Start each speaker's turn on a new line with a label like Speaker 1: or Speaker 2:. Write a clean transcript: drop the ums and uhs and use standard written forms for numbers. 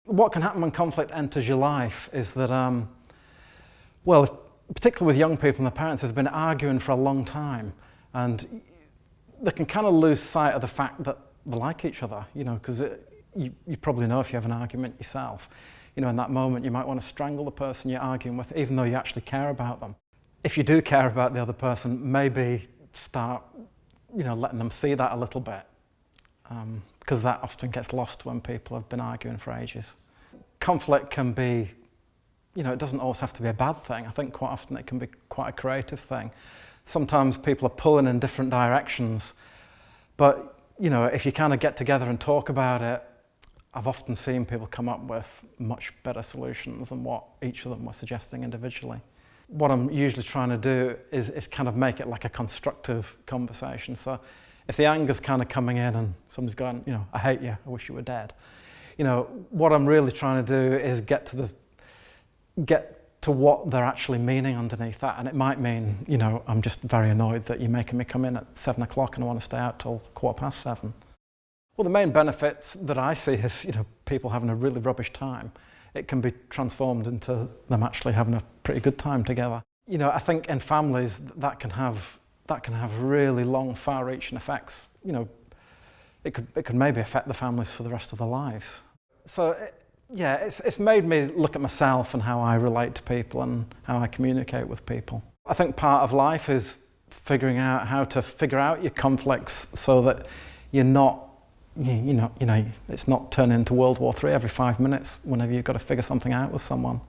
Speaker 1: What can happen when conflict enters your life is that, particularly with young people and their parents, they've been arguing for a long time, and they can kind of lose sight of the fact that they like each other, because you probably know if you have an argument yourself. In that moment you might want to strangle the person you're arguing with, even though you actually care about them. If you do care about the other person, maybe start, letting them see that a little bit, because that often gets lost when people have been arguing for ages. Conflict can be, it doesn't always have to be a bad thing. I think quite often it can be quite a creative thing. Sometimes people are pulling in different directions, but if you kind of get together and talk about it, I've often seen people come up with much better solutions than what each of them were suggesting individually. What I'm usually trying to do is kind of make it like a constructive conversation. So if the anger's kind of coming in and somebody's going, I hate you, I wish you were dead. What I'm really trying to do is get to what they're actually meaning underneath that. And it might mean, I'm just very annoyed that you're making me come in at 7 o'clock and I want to stay out till 7:15. Well, the main benefits that I see is, people having a really rubbish time. It can be transformed into them actually having a pretty good time together. I think in families that can have really long, far-reaching effects. It could maybe affect the families for the rest of their lives. So it's made me look at myself and how I relate to people and how I communicate with people. I think part of life is figuring out how to figure out your conflicts so that you're not, it's not turning into World War III every 5 minutes whenever you've got to figure something out with someone.